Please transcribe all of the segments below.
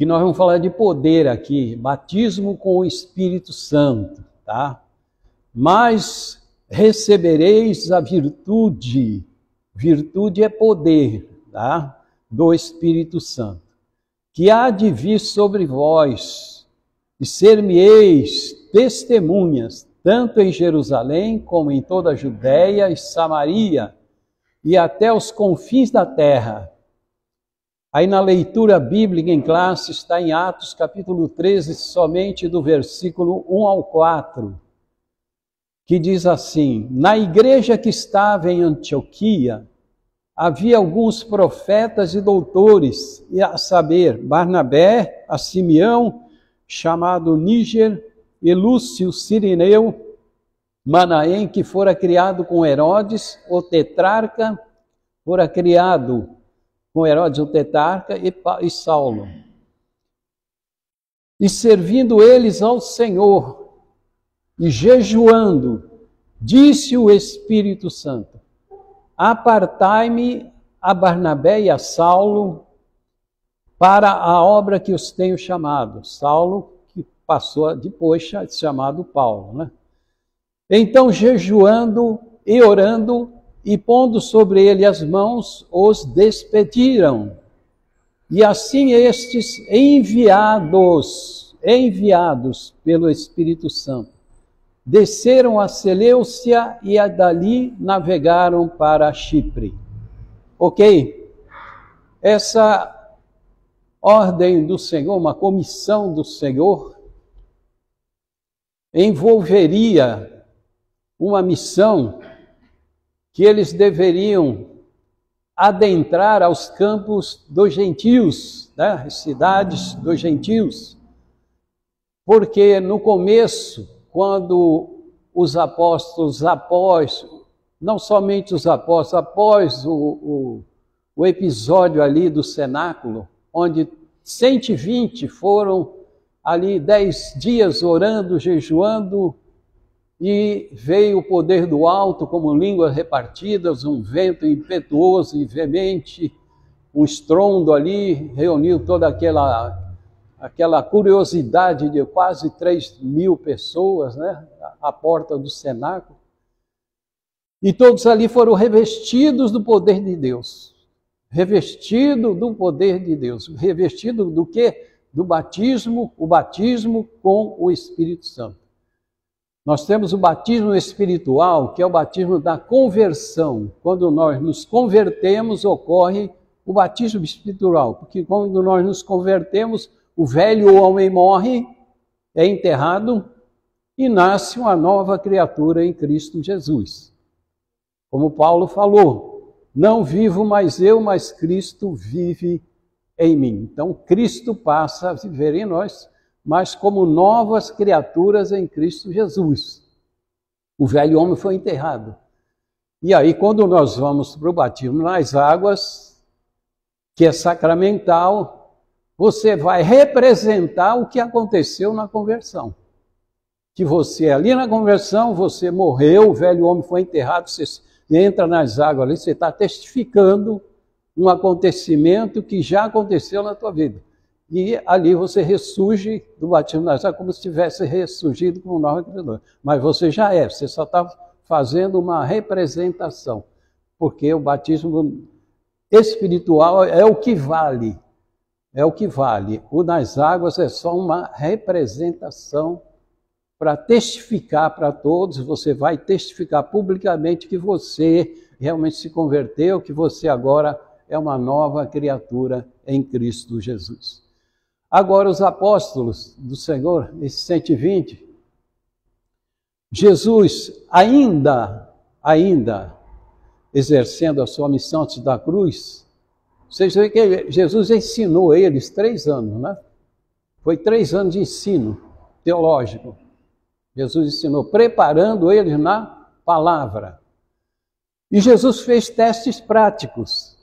que nós vamos falar de poder aqui, batismo com o Espírito Santo, tá? Mas recebereis a virtude é poder, tá? Do Espírito Santo, que há de vir sobre vós, e ser-me-eis testemunhas, tanto em Jerusalém, como em toda a Judéia e Samaria, e até os confins da terra. Aí na leitura bíblica em classe está em Atos capítulo 13, somente do versículo 1 ao 4, que diz assim: na igreja que estava em Antioquia, havia alguns profetas e doutores, a saber, Barnabé, a Simeão, chamado Níger, e Lúcio Cirineu, Manaém, que fora criado com Herodes, o tetrarca, fora criado com Herodes o tetrarca, e Saulo. E servindo eles ao Senhor, e jejuando, disse o Espírito Santo: apartai-me a Barnabé e a Saulo para a obra que os tenho chamado. Saulo, que passou depois a ser chamado Paulo, né? Então, jejuando e orando, e pondo sobre ele as mãos, os despediram. E assim estes, enviados pelo Espírito Santo, desceram a Seleucia e dali navegaram para Chipre. Ok? Essa ordem do Senhor, uma comissão do Senhor, envolveria uma missão que eles deveriam adentrar aos campos dos gentios, né? Cidades dos gentios, porque no começo, quando os apóstolos, não somente os apóstolos, após o episódio ali do cenáculo, onde 120 foram ali 10 dias orando, jejuando, e veio o poder do alto como línguas repartidas, um vento impetuoso e veemente, um estrondo ali, reuniu toda aquela curiosidade de quase 3.000 pessoas, né, à porta do cenáculo. E todos ali foram revestidos do poder de Deus. Revestido do poder de Deus. Revestido do quê? Do batismo, o batismo com o Espírito Santo. Nós temos o batismo espiritual, que é o batismo da conversão. Quando nós nos convertemos, ocorre o batismo espiritual, porque quando nós nos convertemos, o velho homem morre, é enterrado e nasce uma nova criatura em Cristo Jesus. Como Paulo falou, não vivo mais eu, mas Cristo vive em mim. Então, Cristo passa a viver em nós, mas como novas criaturas em Cristo Jesus. O velho homem foi enterrado. E aí, quando nós vamos para o batismo nas águas, que é sacramental, você vai representar o que aconteceu na conversão. Que você, ali na conversão, você morreu, o velho homem foi enterrado, você entra nas águas ali, você está testificando um acontecimento que já aconteceu na tua vida. E ali você ressurge do batismo nas águas como se tivesse ressurgido como nova criatura. Mas você já é, você só está fazendo uma representação. Porque o batismo espiritual é o que vale. É o que vale. O nas águas é só uma representação para testificar para todos. Você vai testificar publicamente que você realmente se converteu, que você agora é uma nova criatura em Cristo Jesus. Agora, os apóstolos do Senhor, esses 120, Jesus ainda exercendo a sua missão antes da cruz, vocês veem que Jesus ensinou eles 3 anos, né? Foi 3 anos de ensino teológico. Jesus ensinou, preparando eles na palavra. E Jesus fez testes práticos.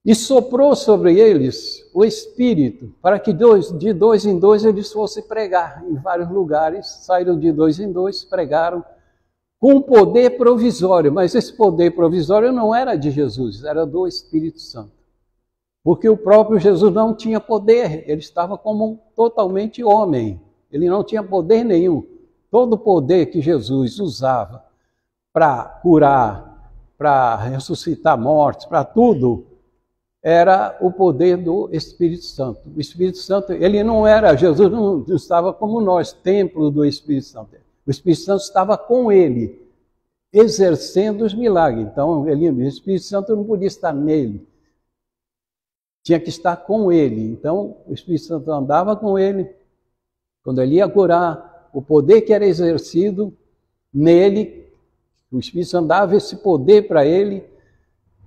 E soprou sobre eles o Espírito, para que de dois em dois eles fossem pregar em vários lugares. Saíram de 2 em 2, pregaram com um poder provisório, mas esse poder provisório não era de Jesus, era do Espírito Santo. Porque o próprio Jesus não tinha poder, ele estava como totalmente homem, ele não tinha poder nenhum. Todo o poder que Jesus usava para curar, para ressuscitar mortos, para tudo, era o poder do Espírito Santo. O Espírito Santo, ele não era, Jesus não estava como nós, templo do Espírito Santo. O Espírito Santo estava com ele, exercendo os milagres. Então, o Espírito Santo não podia estar nele, tinha que estar com ele. Então, o Espírito Santo andava com ele. Quando ele ia curar, o poder que era exercido nele, o Espírito Santo dava esse poder para ele,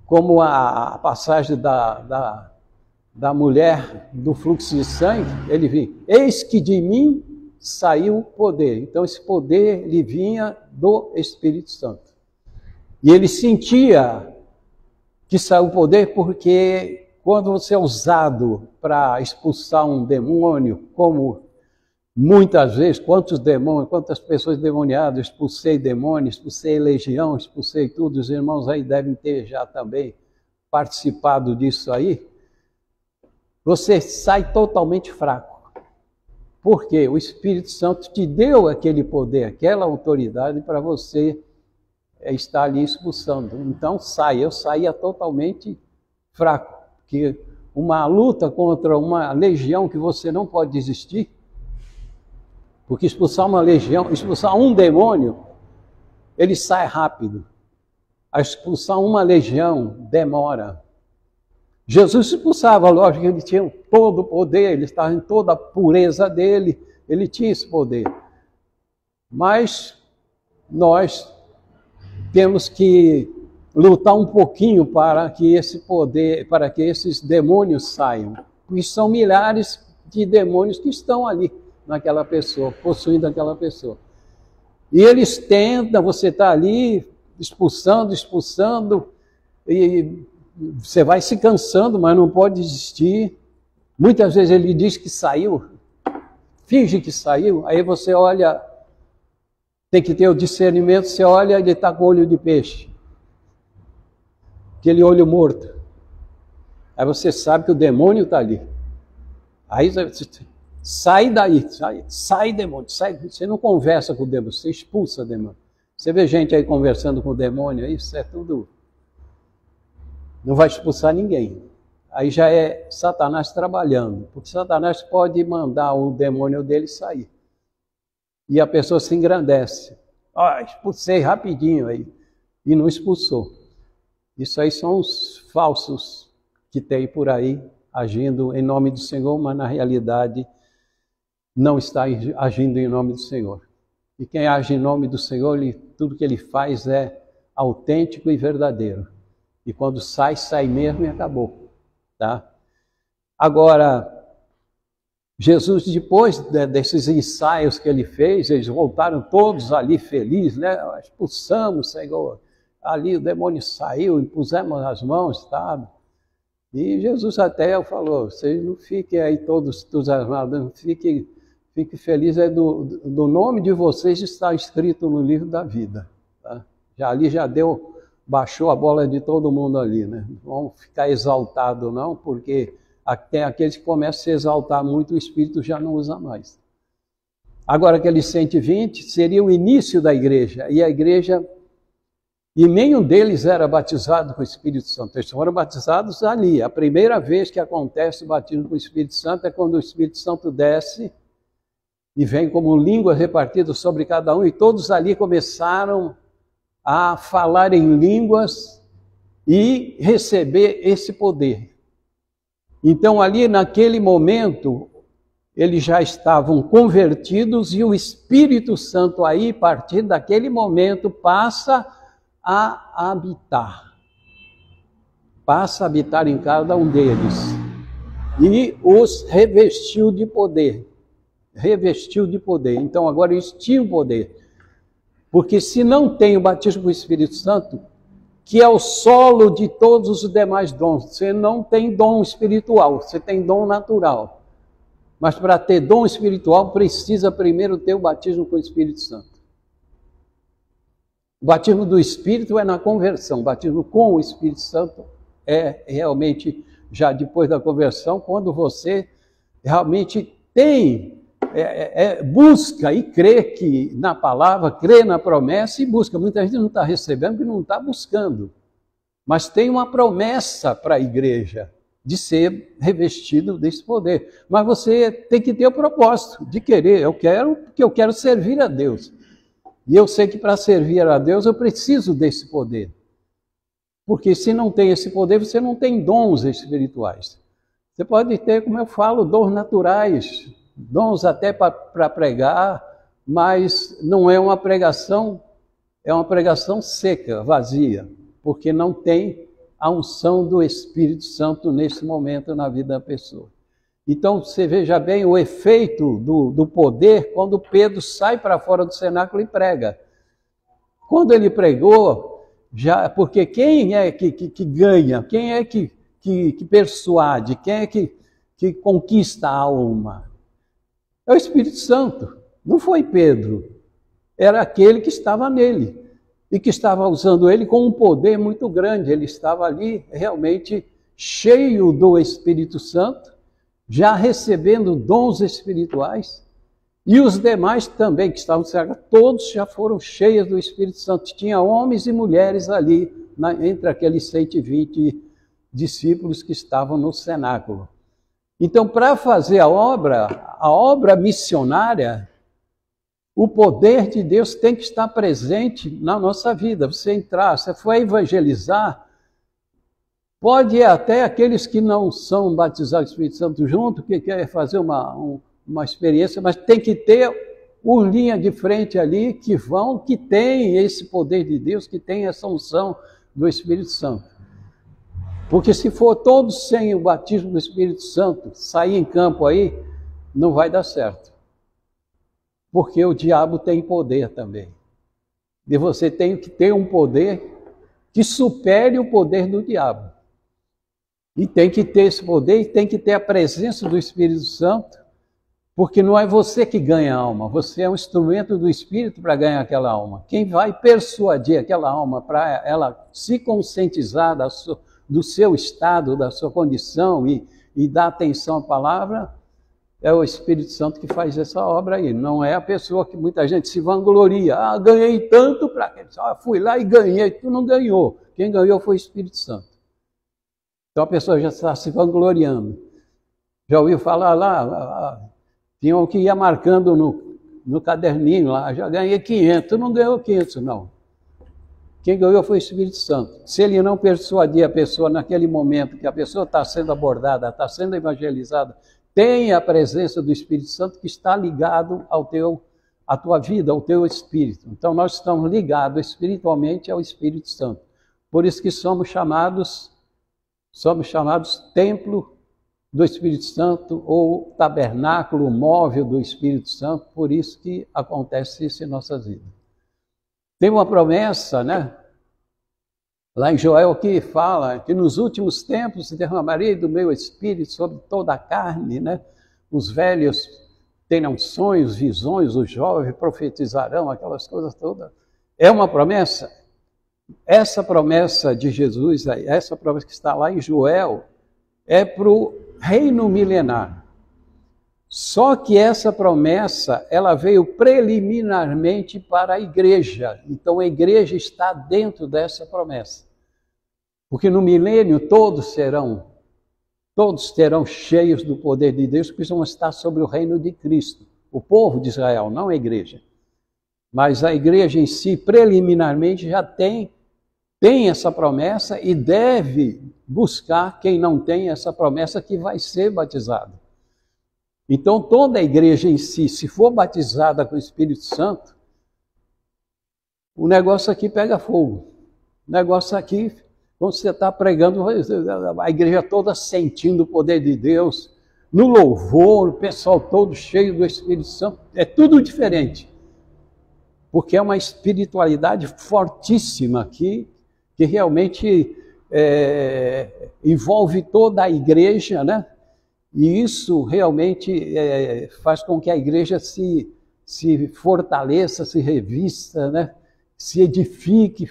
como a passagem da mulher do fluxo de sangue, ele vinha, eis que de mim saiu o poder. Então, esse poder lhe vinha do Espírito Santo. E ele sentia que saiu o poder porque quando você é usado para expulsar um demônio, como muitas vezes, quantos demônios, quantas pessoas demoniadas, expulsei demônios, expulsei legião, expulsei tudo, os irmãos aí devem ter já também participado disso aí, você sai totalmente fraco. Por quê? O Espírito Santo te deu aquele poder, aquela autoridade para você estar ali expulsando. Então eu saía totalmente fraco. Que uma luta contra uma legião que você não pode desistir, porque expulsar uma legião, expulsar um demônio, ele sai rápido. A expulsar uma legião demora. Jesus expulsava, lógico, ele tinha todo o poder, ele estava em toda a pureza dele, ele tinha esse poder. Mas nós temos que lutar um pouquinho para que esse poder, para que esses demônios saiam. Porque são milhares de demônios que estão ali naquela pessoa, possuindo aquela pessoa. E eles tentam, você está ali expulsando, e você vai se cansando, mas não pode desistir. Muitas vezes ele diz que saiu, finge que saiu, aí você olha, tem que ter o discernimento, você olha, ele está com olho de peixe. Aquele olho morto. Aí você sabe que o demônio está ali. Aí você sai daí, sai demônio, sai. Você não conversa com o demônio, você expulsa o demônio. Você vê gente aí conversando com o demônio, isso é tudo. Não vai expulsar ninguém. Aí já é Satanás trabalhando, porque Satanás pode mandar o demônio dele sair. E a pessoa se engrandece. Expulsei rapidinho aí. E não expulsou. Isso aí são os falsos que tem por aí, agindo em nome do Senhor, mas na realidade não está agindo em nome do Senhor. E quem age em nome do Senhor, tudo que ele faz é autêntico e verdadeiro. E quando sai mesmo e acabou. Tá? Agora, Jesus, depois desses ensaios que ele fez, eles voltaram todos ali felizes, né? Expulsamos, Senhor. Ali o demônio saiu, impusemos as mãos, tá? E Jesus até falou, vocês não fiquem aí todos entusiasmados, fiquem felizes, do nome de vocês está escrito no livro da vida. Tá? Baixou a bola de todo mundo ali, né? Não vão ficar exaltados não, porque tem aqueles que começam a se exaltar muito, o Espírito já não usa mais. Agora aqueles 120 seria o início da igreja, e a igreja... E nenhum deles era batizado com o Espírito Santo. Eles foram batizados ali. A primeira vez que acontece o batismo com o Espírito Santo é quando o Espírito Santo desce e vem como línguas repartidas sobre cada um. E todos ali começaram a falar em línguas e receber esse poder. Então ali naquele momento, eles já estavam convertidos e o Espírito Santo aí, a partir daquele momento, passa a habitar em cada um deles e os revestiu de poder, então agora eles tinham poder, porque se não tem o batismo com o Espírito Santo, que é o solo de todos os demais dons, você não tem dom espiritual, você tem dom natural, mas para ter dom espiritual precisa primeiro ter o batismo com o Espírito Santo. O batismo do Espírito é na conversão, o batismo com o Espírito Santo é realmente já depois da conversão, quando você realmente busca e crê que na palavra, crê na promessa e busca. Muita gente não está recebendo porque não está buscando. Mas tem uma promessa para a igreja de ser revestido desse poder. Mas você tem que ter o propósito de querer. Eu quero, porque eu quero servir a Deus. E eu sei que para servir a Deus eu preciso desse poder. Porque se não tem esse poder, você não tem dons espirituais. Você pode ter, como eu falo, dons naturais, dons até para pregar, mas não é uma pregação seca, vazia, porque não tem a unção do Espírito Santo nesse momento na vida da pessoa. Então, você veja bem o efeito do poder quando Pedro sai para fora do cenáculo e prega. Quando ele pregou, porque quem é que ganha? Quem é que persuade? Quem é que conquista a alma? É o Espírito Santo. Não foi Pedro. Era aquele que estava nele e que estava usando ele com um poder muito grande. Ele estava ali realmente cheio do Espírito Santo, já recebendo dons espirituais, e os demais também que estavam cercados, todos já foram cheios do Espírito Santo. Tinha homens e mulheres ali, entre aqueles 120 discípulos que estavam no cenáculo. Então, para fazer a obra missionária, o poder de Deus tem que estar presente na nossa vida. Você for evangelizar, pode ir até aqueles que não são batizados do Espírito Santo junto, que querem fazer uma experiência, mas tem que ter uma linha de frente ali que tem esse poder de Deus, que tem essa unção do Espírito Santo. Porque se for todos sem o batismo do Espírito Santo, sair em campo aí, não vai dar certo. Porque o diabo tem poder também. E você tem que ter um poder que supere o poder do diabo. E tem que ter esse poder, e tem que ter a presença do Espírito Santo, porque não é você que ganha a alma, você é um instrumento do Espírito para ganhar aquela alma. Quem vai persuadir aquela alma para ela se conscientizar do seu estado, da sua condição e dar atenção à palavra, é o Espírito Santo que faz essa obra aí. Não é a pessoa que muita gente se vangloria. Ganhei tanto para quê? Fui lá e ganhei. Tu não ganhou. Quem ganhou foi o Espírito Santo. Então a pessoa já está se vangloriando. Já ouviu falar lá? Tinha um que ia marcando no caderninho lá. Já ganhei 500. Tu não ganhou 500, não. Quem ganhou foi o Espírito Santo. Se ele não persuadir a pessoa naquele momento que a pessoa está sendo abordada, está sendo evangelizada, tem a presença do Espírito Santo que está ligado à tua vida, ao teu espírito. Então nós estamos ligados espiritualmente ao Espírito Santo. Por isso que somos chamados templo do Espírito Santo ou tabernáculo móvel do Espírito Santo. Por isso que acontece isso em nossas vidas. Tem uma promessa, né? Lá em Joel que fala que nos últimos tempos se derramarei do meu Espírito sobre toda a carne, né? Os velhos terão sonhos, visões, os jovens profetizarão, aquelas coisas todas. É uma promessa. Essa promessa de Jesus, essa promessa que está lá em Joel, é para o reino milenar. Só que essa promessa, ela veio preliminarmente para a igreja. Então a igreja está dentro dessa promessa. Porque no milênio todos terão cheios do poder de Deus, porque vão estar sobre o reino de Cristo. O povo de Israel, não a igreja. Mas a igreja em si, preliminarmente, já tem essa promessa e deve buscar quem não tem essa promessa que vai ser batizado. Então, toda a igreja em si, se for batizada com o Espírito Santo, o negócio aqui pega fogo. O negócio aqui, quando você está pregando, a igreja toda sentindo o poder de Deus, no louvor, o pessoal todo cheio do Espírito Santo, é tudo diferente. Porque é uma espiritualidade fortíssima aqui, que realmente envolve toda a igreja, né? E isso realmente faz com que a igreja se fortaleça, se revista, né? Se edifique.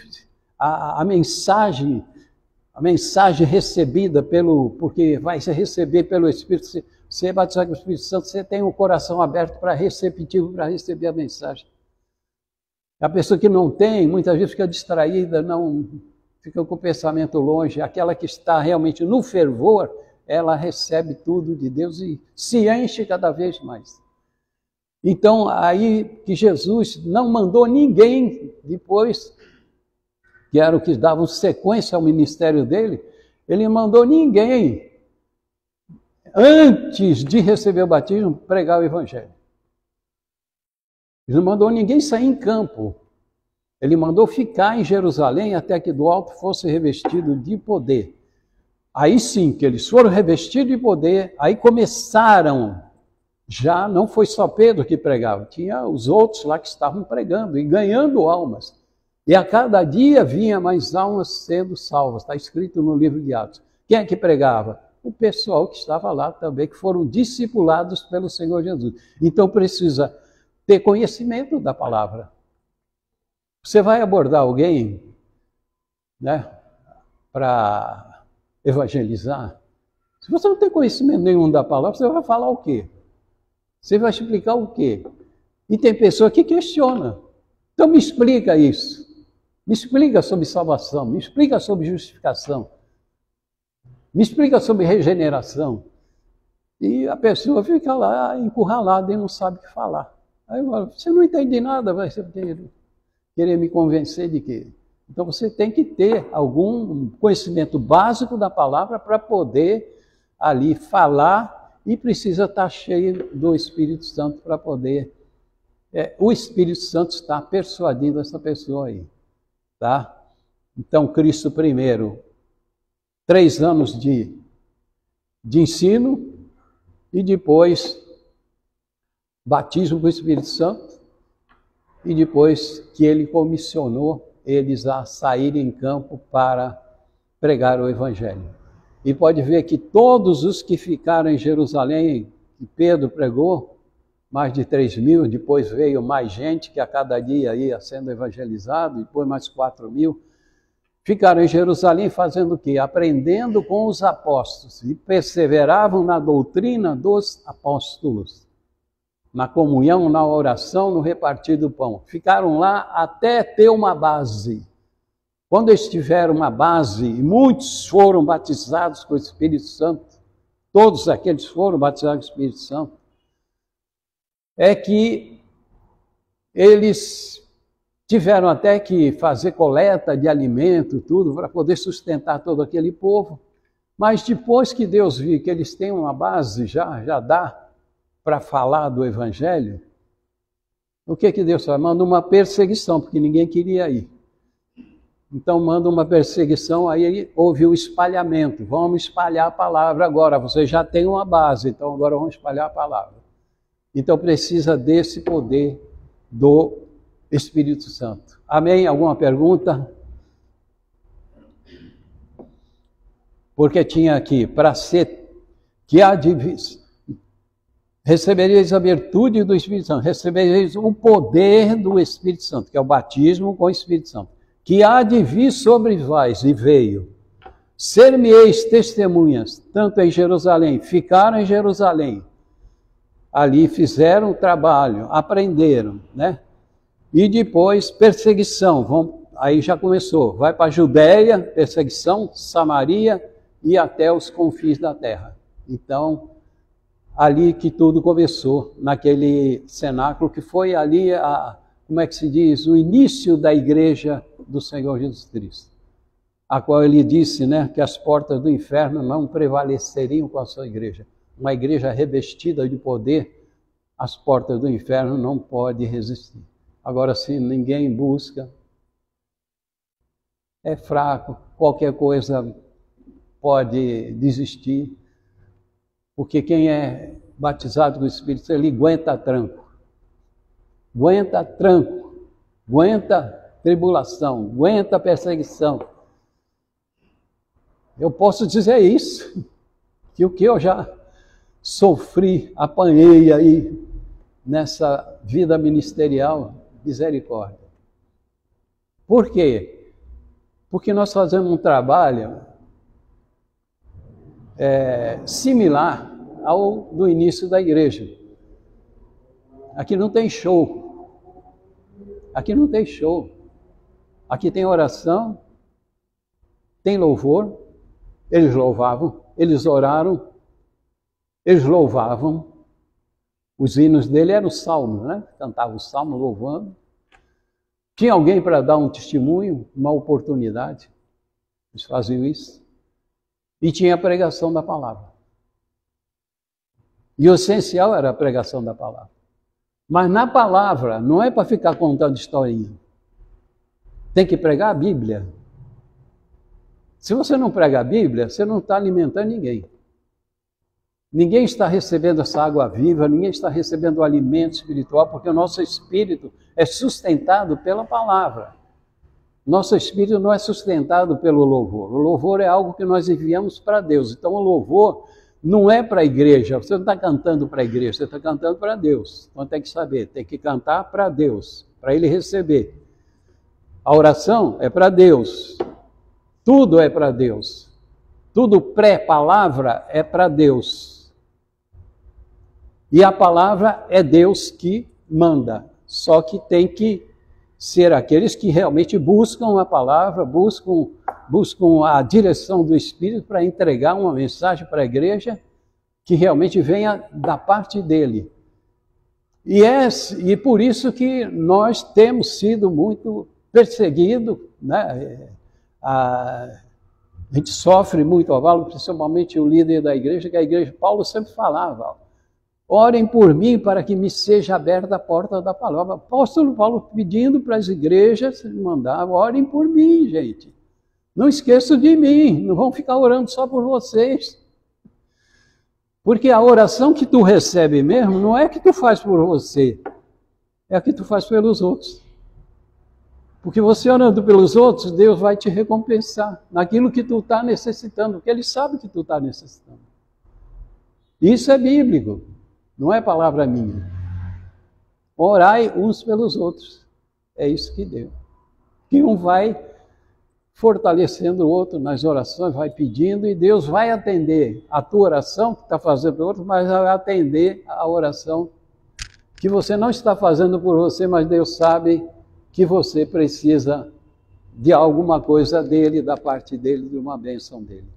A mensagem a mensagem recebida porque vai se receber pelo Espírito, você é batizado com o Espírito Santo, você tem o coração aberto para receptivo, para receber a mensagem. A pessoa que não tem, muitas vezes fica distraída, não fica com o pensamento longe. Aquela que está realmente no fervor, ela recebe tudo de Deus e se enche cada vez mais. Então, aí que Jesus não mandou ninguém depois, que era o que dava sequência ao ministério dele, ele mandou ninguém, antes de receber o batismo, pregar o evangelho. Ele não mandou ninguém sair em campo. Ele mandou ficar em Jerusalém até que do alto fosse revestido de poder. Aí sim, que eles foram revestidos de poder, aí começaram, já não foi só Pedro que pregava, tinha os outros lá que estavam pregando e ganhando almas. E a cada dia vinha mais almas sendo salvas, está escrito no livro de Atos. Quem é que pregava? O pessoal que estava lá também, que foram discipulados pelo Senhor Jesus. Então precisa ter conhecimento da palavra. Você vai abordar alguém, né, para evangelizar. Se você não tem conhecimento nenhum da palavra, você vai falar o quê? Você vai explicar o quê? E tem pessoa que questiona. Então me explica isso. Me explica sobre salvação. Me explica sobre justificação. Me explica sobre regeneração. E a pessoa fica lá encurralada e não sabe o que falar. Aí eu falo, você não entende nada, vai querer me convencer de quê? Então você tem que ter algum conhecimento básico da palavra para poder ali falar e precisa estar cheio do Espírito Santo para poder... o Espírito Santo está persuadindo essa pessoa aí, tá? Então Cristo primeiro, 3 anos de ensino e depois batismo com o Espírito Santo e depois que ele comissionou eles a saírem em campo para pregar o Evangelho. E pode ver que todos os que ficaram em Jerusalém, que Pedro pregou, mais de 3.000, depois veio mais gente que a cada dia ia sendo evangelizado, depois mais 4.000, ficaram em Jerusalém fazendo o quê? Aprendendo com os apóstolos e perseveravam na doutrina dos apóstolos, na comunhão, na oração, no repartir do pão. Ficaram lá até ter uma base. Quando eles tiveram uma base, e muitos foram batizados com o Espírito Santo, todos aqueles foram batizados com o Espírito Santo, é que eles tiveram até que fazer coleta de alimento, tudo, para poder sustentar todo aquele povo. Mas depois que Deus viu que eles têm uma base, já dá para falar do Evangelho, o que Deus faz? Manda uma perseguição, porque ninguém queria ir. Então manda uma perseguição, aí houve o espalhamento. Vamos espalhar a palavra agora, você já tem uma base, então agora vamos espalhar a palavra. Então precisa desse poder do Espírito Santo. Amém? Alguma pergunta? Porque tinha aqui, para ser que há de... Recebereis a virtude do Espírito Santo, recebereis o poder do Espírito Santo, que é o batismo com o Espírito Santo, que há de vir sobre vós, e veio. Ser-me-eis testemunhas, tanto em Jerusalém, ficaram em Jerusalém, ali fizeram o trabalho, aprenderam, né? E depois perseguição, aí já começou, vai para a Judéia, perseguição, Samaria e até os confins da terra. Então, ali que tudo começou, naquele cenáculo que foi ali, como é que se diz, o início da igreja do Senhor Jesus Cristo, a qual ele disse, né, que as portas do inferno não prevaleceriam com a sua igreja. Uma igreja revestida de poder, as portas do inferno não podem resistir. Agora, se ninguém busca, é fraco, qualquer coisa pode desistir, porque quem é batizado com o Espírito Santo, ele aguenta tranco, aguenta tribulação, aguenta perseguição. Eu posso dizer isso, que o que eu já sofri, apanhei aí nessa vida ministerial, misericórdia. Por quê? Porque nós fazemos um trabalho similar ao do início da igreja. Aqui não tem show. Aqui não tem show. Aqui tem oração, tem louvor. Eles louvavam, eles oraram, eles louvavam. Os hinos dele eram os salmos, né? Cantavam os salmos louvando. Tinha alguém para dar um testemunho, uma oportunidade. Eles faziam isso. E tinha a pregação da palavra. E o essencial era a pregação da palavra. Mas na palavra não é para ficar contando historinha. Tem que pregar a Bíblia. Se você não prega a Bíblia, você não está alimentando ninguém. Ninguém está recebendo essa água viva, ninguém está recebendo o alimento espiritual, porque o nosso espírito é sustentado pela palavra. Nosso espírito não é sustentado pelo louvor. O louvor é algo que nós enviamos para Deus. Então o louvor não é para a igreja. Você não está cantando para a igreja, você está cantando para Deus. Então tem que saber, tem que cantar para Deus, para Ele receber. A oração é para Deus. Tudo é para Deus. Tudo pré-palavra é para Deus. E a palavra é Deus que manda. Só que tem que ser aqueles que realmente buscam a palavra, buscam a direção do Espírito para entregar uma mensagem para a igreja que realmente venha da parte dele. E por isso que nós temos sido muito perseguidos, né? A gente sofre muito avalo, principalmente o líder da igreja, que a igreja, Paulo sempre falava, orem por mim para que me seja aberta a porta da palavra. Apóstolo Paulo pedindo para as igrejas, ele mandava, orem por mim, gente. Não esqueçam de mim, não vão ficar orando só por vocês. Porque a oração que tu recebe mesmo, não é que tu faz por você, é a que tu faz pelos outros. Porque você orando pelos outros, Deus vai te recompensar naquilo que tu está necessitando, porque Ele sabe que tu está necessitando. Isso é bíblico, não é palavra minha. Orai uns pelos outros, é isso que deu. Que um vai fortalecendo o outro nas orações, vai pedindo, e Deus vai atender a tua oração que está fazendo para o outro, mas vai atender a oração que você não está fazendo por você, mas Deus sabe que você precisa de alguma coisa dele, da parte dele, de uma bênção dele.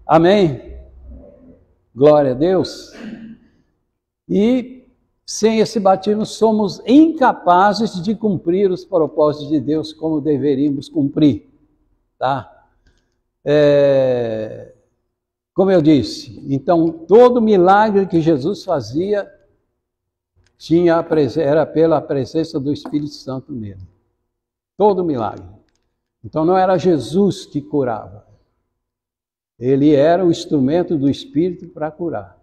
Amém? Glória a Deus. E sem esse batismo somos incapazes de cumprir os propósitos de Deus como deveríamos cumprir. Tá? Como eu disse, então todo milagre que Jesus fazia era pela presença do Espírito Santo nele. Todo milagre. Então não era Jesus que curava. Ele era o instrumento do Espírito para curar.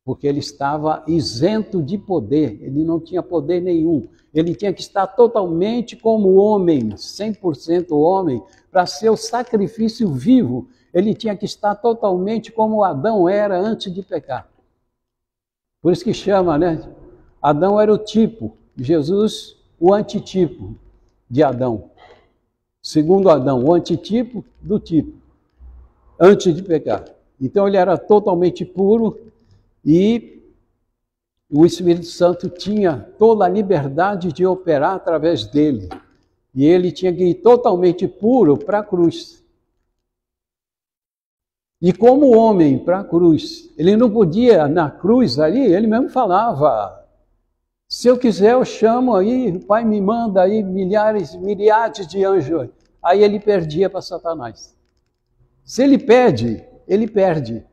Porque ele estava isento de poder. Ele não tinha poder nenhum. Ele tinha que estar totalmente como homem, 100% homem, para ser o sacrifício vivo. Ele tinha que estar totalmente como Adão era antes de pecar. Por isso que chama, né? Adão era o tipo, Jesus o antitipo de Adão. Segundo Adão, o antitipo do tipo, antes de pecar. Então ele era totalmente puro e o Espírito Santo tinha toda a liberdade de operar através dele. E ele tinha que ir totalmente puro para a cruz. E como homem para a cruz, ele não podia, na cruz ali, ele mesmo falava, se eu quiser eu chamo aí, o Pai me manda aí milhares de anjos. Aí ele perdia para Satanás. Se ele pede, ele perde.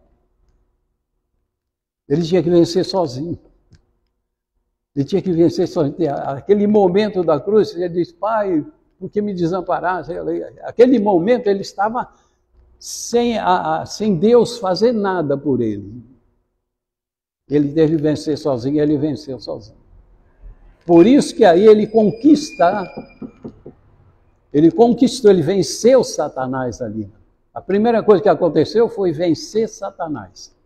Ele tinha que vencer sozinho. Ele tinha que vencer sozinho. Aquele momento da cruz, ele disse, Pai, por que me desamparaste? Aquele momento ele estava sem Deus fazer nada por ele. Ele teve que vencer sozinho, ele venceu sozinho. Por isso que aí ele conquistou, ele venceu Satanás ali. A primeira coisa que aconteceu foi vencer Satanás.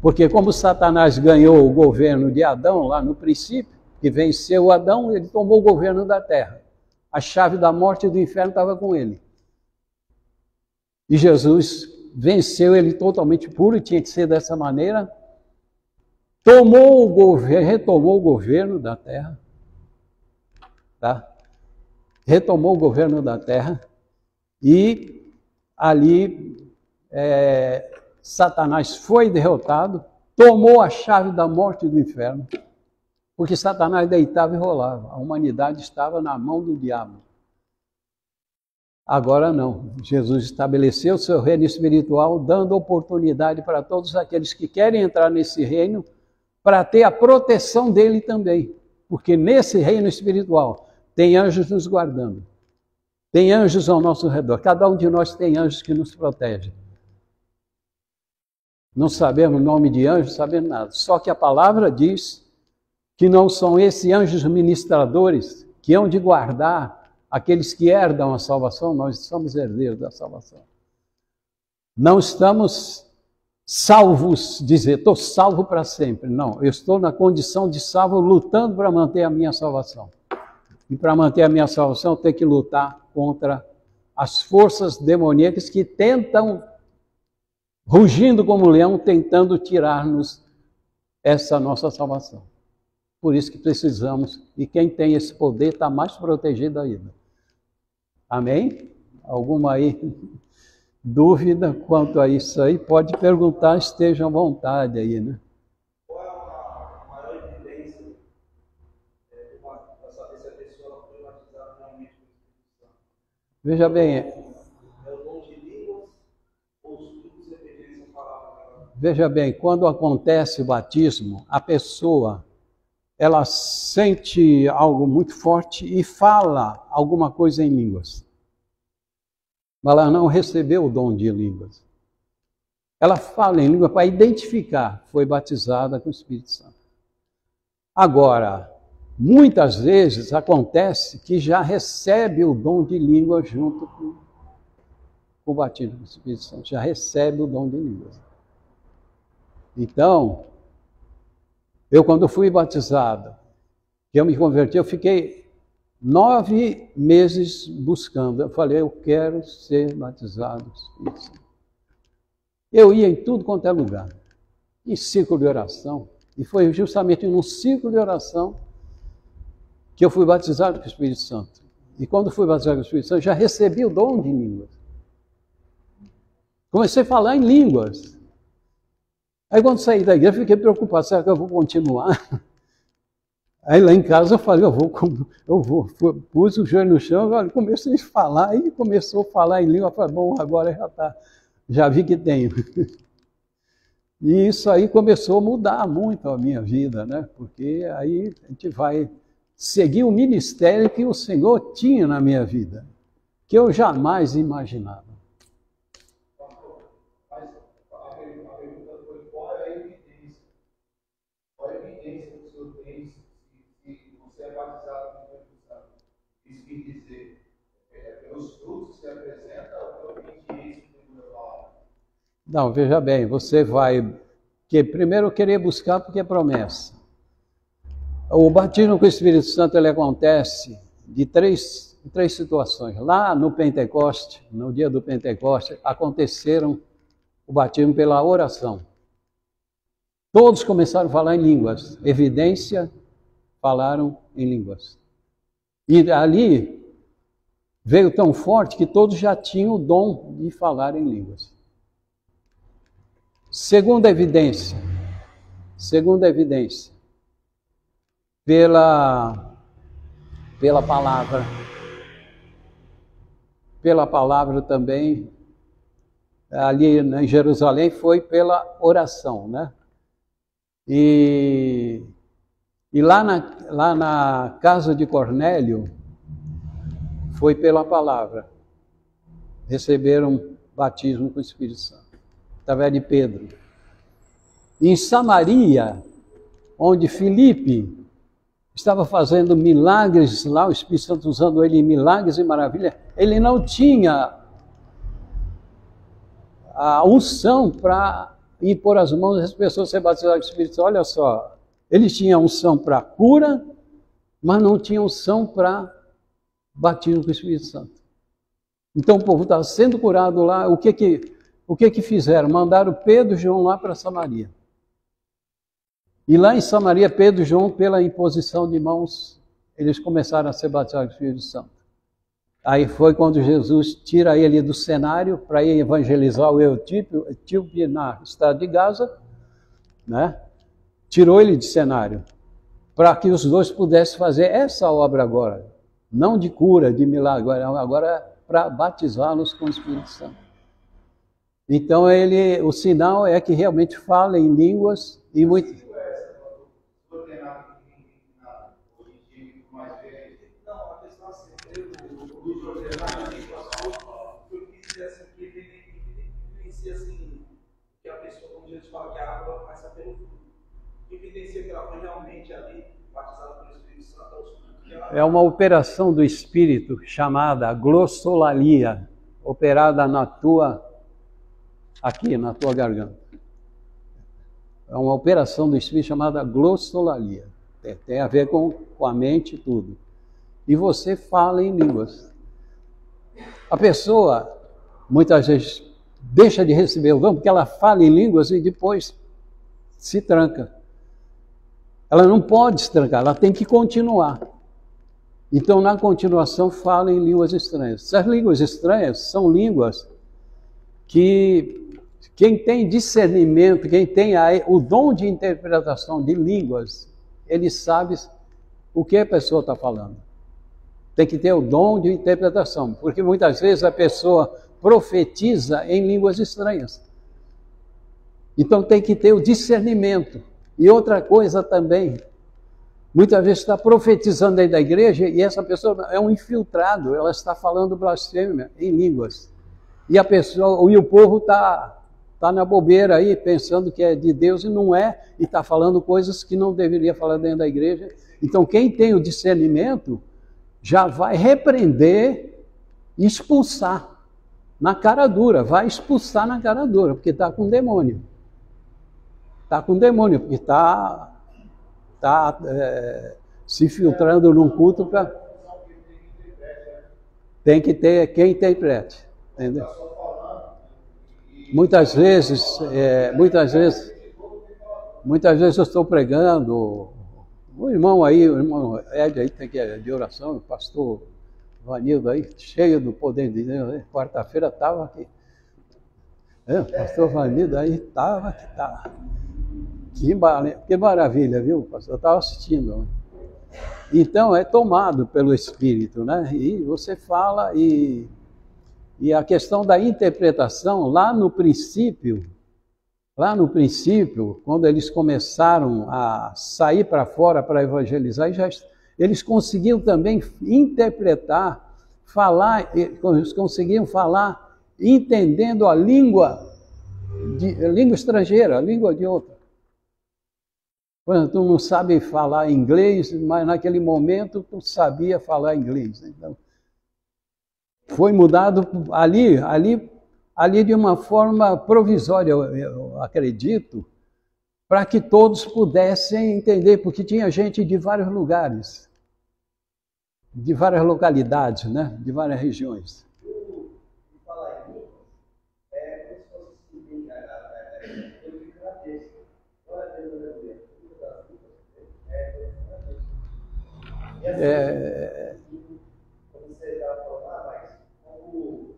Porque como Satanás ganhou o governo de Adão lá no princípio, que venceu Adão, ele tomou o governo da terra. A chave da morte e do inferno estava com ele. E Jesus venceu ele totalmente puro, e tinha que ser dessa maneira. Retomou o governo da terra. Tá? Retomou o governo da terra. E ali Satanás foi derrotado, tomou a chave da morte e do inferno, porque Satanás deitava e rolava. A humanidade estava na mão do diabo. Agora não. Jesus estabeleceu o seu reino espiritual, dando oportunidade para todos aqueles que querem entrar nesse reino, para ter a proteção dele também. Porque nesse reino espiritual tem anjos nos guardando. Tem anjos ao nosso redor. Cada um de nós tem anjos que nos protegem. Não sabemos o nome de anjos, sabemos nada. Só que a palavra diz que não são esses anjos ministradores que hão de guardar aqueles que herdam a salvação. Nós somos herdeiros da salvação. Não estamos salvos, dizer, estou salvo para sempre. Não, eu estou na condição de salvo, lutando para manter a minha salvação. E para manter a minha salvação, eu tenho que lutar contra as forças demoníacas que tentam, rugindo como leão, tentando tirar-nos essa nossa salvação. Por isso que precisamos, e quem tem esse poder está mais protegido ainda. Amém? Alguma aí dúvida quanto a isso aí? Pode perguntar, estejam à vontade aí, né? Qual é a maior evidência para saber se a pessoa foi batizada realmente com o Espírito Santo? Veja bem, É o dom de línguas ou os frutos e evidências palavras? veja bem, quando acontece o batismo, a pessoa ela sente algo muito forte e fala alguma coisa em línguas. Mas ela não recebeu o dom de línguas. Ela fala em língua para identificar, foi batizada com o Espírito Santo. Agora, muitas vezes acontece que já recebe o dom de língua junto com o batismo com o Espírito Santo. Já recebe o dom de línguas. Então, eu quando fui batizado, que eu me converti, eu fiquei 9 meses buscando. Eu falei, eu quero ser batizado com o Espírito Santo. Eu ia em tudo quanto é lugar, em círculo de oração, e foi justamente num círculo de oração que eu fui batizado com o Espírito Santo. E quando fui batizado com o Espírito Santo, já recebi o dom de línguas. Comecei a falar em línguas. Aí quando saí da igreja, fiquei preocupado, será que eu vou continuar? Aí lá em casa eu falei, eu vou. Pus o joelho no chão, comecei a falar, e começou a falar em língua, eu falei, bom, agora já vi que tenho. E isso aí começou a mudar muito a minha vida, né? Porque aí a gente vai seguir o ministério que o Senhor tinha na minha vida, que eu jamais imaginava. Não, veja bem, você vai primeiro querer buscar porque é promessa. O batismo com o Espírito Santo ele acontece de três situações. Lá no Pentecoste, no dia do Pentecoste, aconteceram o batismo pela oração. Todos começaram a falar em línguas. Evidência, falaram em línguas. E ali veio tão forte que todos já tinham o dom de falar em línguas. Segunda evidência, pela palavra. Pela palavra também, ali em Jerusalém foi pela oração, né? E lá na casa de Cornélio, foi pela palavra. Receberam batismo com o Espírito Santo. Através de Pedro. Em Samaria, onde Filipe estava fazendo milagres lá, o Espírito Santo usando ele em milagres e maravilhas, ele não tinha a unção para ir pôr as mãos das pessoas ser batizadas com o Espírito Santo. Olha só, ele tinha unção para cura, mas não tinha unção para batismo com o Espírito Santo. Então o povo estava sendo curado lá. O que que fizeram? Mandaram Pedro e João lá para Samaria. E lá em Samaria, Pedro e João, pela imposição de mãos, eles começaram a ser batizados com o Espírito Santo. Aí foi quando Jesus tira ele do cenário para ir evangelizar o etíope na cidade de Gaza, né? Tirou ele de cenário, para que os dois pudessem fazer essa obra agora, não de cura, de milagre, agora para batizá-los com o Espírito Santo. Então o sinal é que realmente fala em línguas e muito. É uma operação do Espírito chamada glossolalia, operada aqui na tua garganta. É uma operação do Espírito chamada glossolalia. Tem a ver com a mente e tudo. E você fala em línguas. A pessoa, muitas vezes, deixa de receber o dom porque ela fala em línguas e depois se tranca. Ela não pode se trancar, ela tem que continuar. Então, na continuação, fala em línguas estranhas. Essas línguas estranhas são línguas que quem tem discernimento, quem tem o dom de interpretação de línguas, ele sabe o que a pessoa está falando. Tem que ter o dom de interpretação, porque muitas vezes a pessoa profetiza em línguas estranhas. Então tem que ter o discernimento. E outra coisa também, muitas vezes está profetizando dentro da igreja e essa pessoa é um infiltrado, ela está falando blasfêmia em línguas. E o povo está na bobeira aí, pensando que é de Deus e não é, e está falando coisas que não deveria falar dentro da igreja. Então quem tem o discernimento já vai repreender e expulsar na cara dura, vai expulsar na cara dura, porque está com demônio. Está com demônio, porque está se filtrando num culto para... Tem que ter quem interprete, entendeu? Muitas vezes eu estou pregando, o irmão Ed aí tem que ir de oração, o pastor Vanildo aí, cheio do poder de Deus, quarta-feira estava aqui. O pastor Vanildo aí estava. Que maravilha, viu, pastor? Eu estava assistindo. Então, é tomado pelo Espírito, né? E você fala, e a questão da interpretação, lá no princípio, quando eles começaram a sair para fora para evangelizar, eles conseguiam também interpretar, conseguiam falar entendendo a língua estrangeira, a língua de outra. Quando tu não sabe falar inglês, mas naquele momento tu sabia falar inglês. Então, foi mudado ali de uma forma provisória, eu acredito, para que todos pudessem entender, porque tinha gente de vários lugares, de várias localidades, né? De várias regiões. Como você estava falando, mas como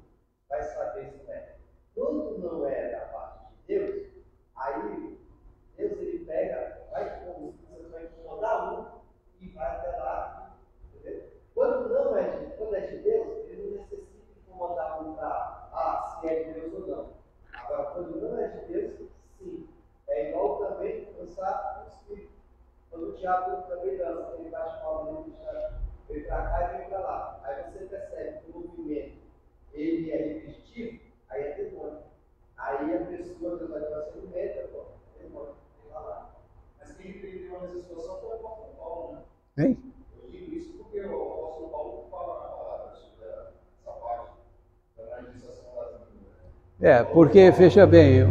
vai saber isso, né? Quando não é da parte de Deus, aí Deus ele pega, você vai incomodar um e vai até lá, entendeu? Quando é de Deus, ele não necessita incomodar um para se é de Deus ou não. Agora, quando não é de Deus, sim. É igual também dançar o Espírito. Quando o diabo também dança, ele bate palma, ele para cá e vem para lá. Aí você percebe que o movimento ele é repetitivo, aí é demônio. Aí a pessoa que vai dançar no meio, demônio, tem lá. Mas quem entendeu nessa situação foi o apóstolo Paulo, né? Hein? Eu digo isso porque o apóstolo Paulo fala na palavra sobre essa parte da manifestação das línguas. Porque, veja bem,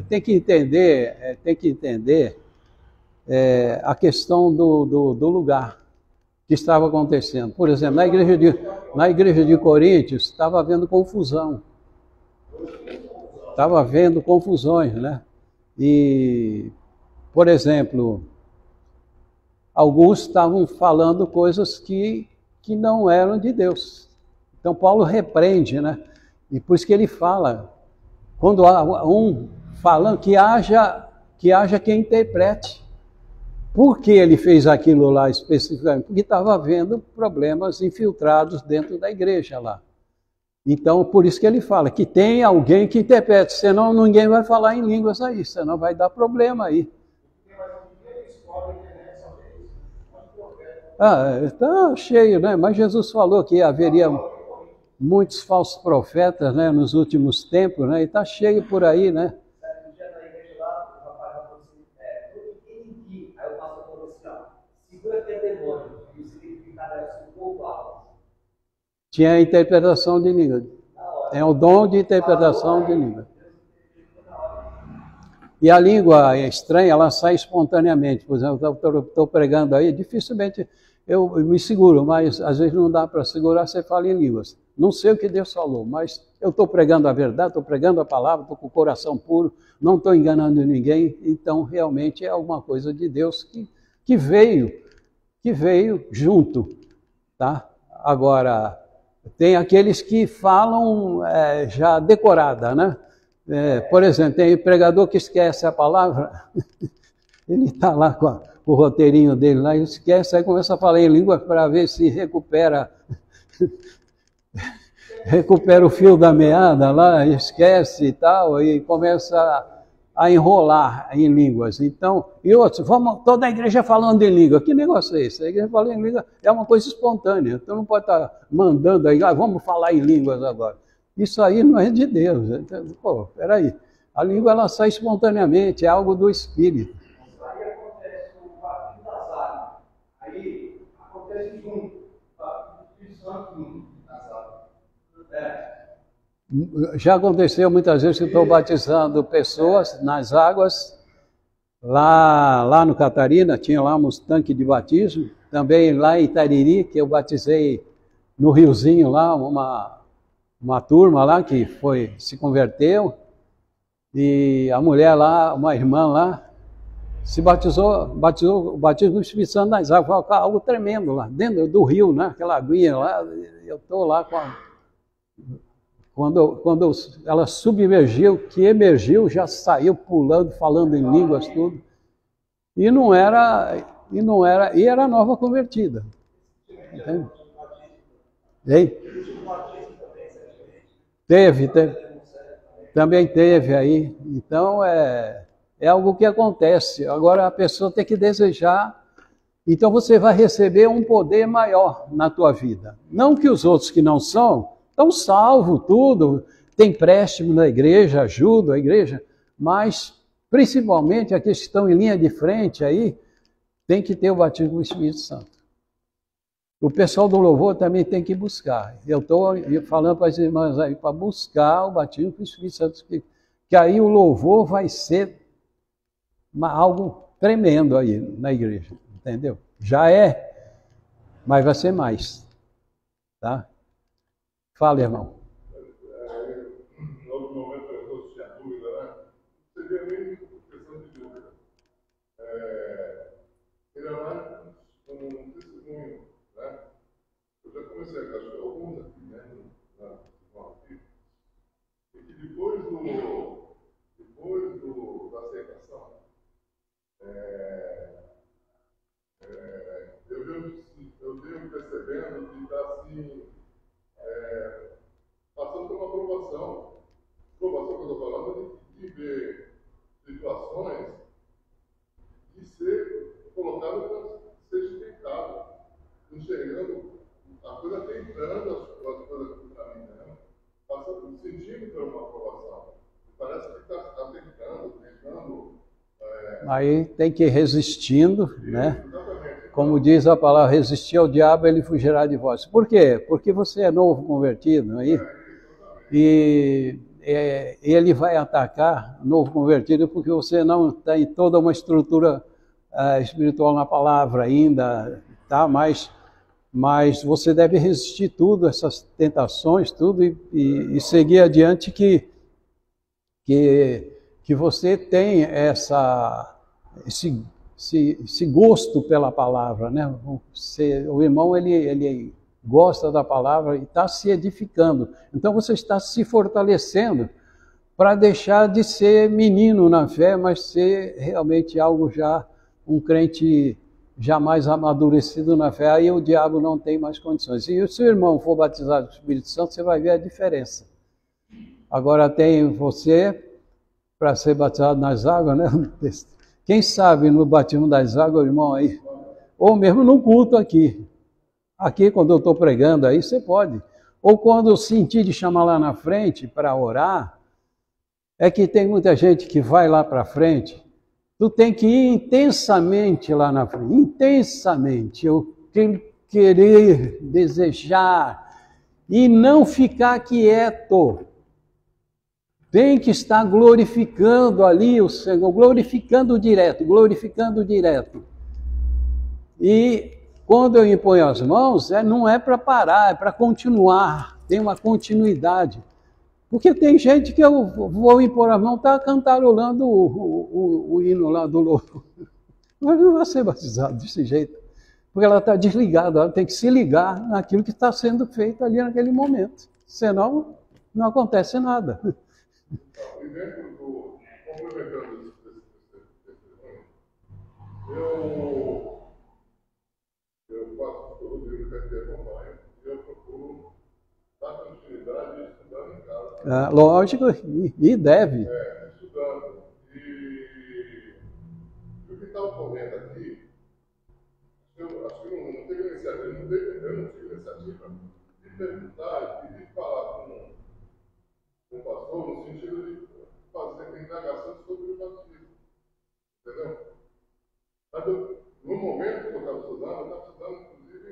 tem que entender a questão do lugar. que estava acontecendo. Por exemplo, na igreja de Coríntios estava havendo confusão. Estava havendo confusões, né? E, por exemplo, alguns estavam falando coisas que não eram de Deus. Então Paulo repreende, né? E por isso que ele fala, quando há um falando, que haja quem interprete. Por que ele fez aquilo lá especificamente? Porque estava havendo problemas infiltrados dentro da igreja lá. Então, por isso que ele fala que tem alguém que interprete, senão ninguém vai falar em línguas aí, senão vai dar problema aí. Está cheio, né? Mas Jesus falou que haveria muitos falsos profetas, né, nos últimos tempos, né? E está cheio por aí, né? Um dia na igreja lá, o rapaz falou assim, aí o pastor falou assim, ó, segura aquele demônio, e o significado era assim, um pouco alto. Tinha a interpretação de língua. Tem o dom de interpretação de língua. E a língua estranha, ela sai espontaneamente. Por exemplo, eu estou pregando aí, dificilmente eu me seguro, mas às vezes não dá para segurar, você fala em línguas. Não sei o que Deus falou, mas eu estou pregando a verdade, estou pregando a palavra, estou com o coração puro, não estou enganando ninguém, então realmente é alguma coisa de Deus que veio junto, tá? Agora, tem aqueles que falam já decorada, né? Por exemplo, tem pregador que esquece a palavra, ele está lá com o roteirinho dele lá, ele esquece, aí começa a falar em língua para ver se recupera o fio da meada lá, esquece e tal, e começa a enrolar em línguas. Então, e outros, toda a igreja falando em língua. Que negócio é esse? A igreja falando em língua é uma coisa espontânea. Então não pode estar mandando aí, vamos falar em línguas agora. Isso aí não é de Deus. Então, pô, peraí. A língua ela sai espontaneamente, é algo do Espírito. Aí acontece o batismo das águas. Aí acontece junto, o batismo do Espírito Santo junto nas águas. Já aconteceu muitas vezes que estou batizando pessoas nas águas, lá no Catarina, tinha lá uns tanques de batismo, também lá em Itariri, que eu batizei no riozinho lá, uma turma lá que se converteu, e a mulher lá, uma irmã lá, se batizou o batismo do Espírito Santo nas águas, foi algo tremendo lá, dentro do rio, né? Aquela aguinha lá, eu estou lá com Quando ela submergiu, que emergiu, já saiu pulando, falando em línguas, tudo. E era nova convertida. Entende? Hein? Teve. Também teve aí. Então, é algo que acontece. Agora, a pessoa tem que desejar. Então, você vai receber um poder maior na tua vida. Não que os outros que não são, estão salvos, tudo, tem empréstimo na igreja, ajuda a igreja, mas principalmente aqueles que estão em linha de frente aí, tem que ter o batismo do Espírito Santo. O pessoal do louvor também tem que buscar. Eu estou falando para as irmãs aí, para buscar o batismo do Espírito Santo, que aí o louvor vai ser algo tremendo aí na igreja, entendeu? Já é, mas vai ser mais, tá? Fala, irmão. Em outro momento eu tinha dúvida, né? Seria meio questão de dúvida. Ele é mais um testemunho, né? Eu já comecei a achar alguns aqui, né? E que depois da aceitação, eu venho percebendo que está assim. Passando por uma aprovação. Aprovação que eu estou falando de ver situações de ser colocado para ser explicado, enxergando a coisa até entrando as coisas no caminho, né? Passando, sentindo por uma aprovação. Parece que está tentando. Aí tem que ir resistindo, né? Como diz a palavra, resistir ao diabo, ele fugirá de vós. Por quê? Porque você é novo convertido, aí, e ele vai atacar novo convertido porque você não tem toda uma estrutura espiritual na palavra ainda, tá? Mas Mas você deve resistir tudo, essas tentações, tudo, e seguir adiante que você tem esse gosto pela palavra, né? O irmão, ele gosta da palavra e está se edificando. Então você está se fortalecendo para deixar de ser menino na fé, mas ser realmente algo já, um crente jamais amadurecido na fé. Aí o diabo não tem mais condições. E se o seu irmão for batizado com o Espírito Santo, você vai ver a diferença. Agora tem você para ser batizado nas águas, né? Quem sabe no batismo das águas, irmão, aí, ou mesmo num culto aqui. Aqui, quando eu estou pregando, aí você pode. Ou quando eu sentir de chamar lá na frente para orar, é que tem muita gente que vai lá para frente, tu tem que ir intensamente lá na frente, intensamente, eu querer, desejar, e não ficar quieto. Tem que estar glorificando ali o Senhor, glorificando direto. E quando eu imponho as mãos, não é para parar, é para continuar, tem uma continuidade. Porque tem gente que eu vou impor as mãos, está cantarolando o hino lá do louvor. Mas não vai ser batizado desse jeito, porque ela está desligada, ela tem que se ligar naquilo que está sendo feito ali naquele momento. Senão, não acontece nada. E dentro do, complementando esse testemunho, eu faço todo livro que aqui acompanha e eu procuro dar continuidade estudando em casa. Lógico, e deve. Estudando. E o que está ocorrendo aqui, eu acho que não teve iniciativa, eu não tive iniciativa de perguntar e de falar com o pastor no sentido de fazer indagação sobre o batismo. Entendeu? Mas no momento que eu estava estudando, inclusive,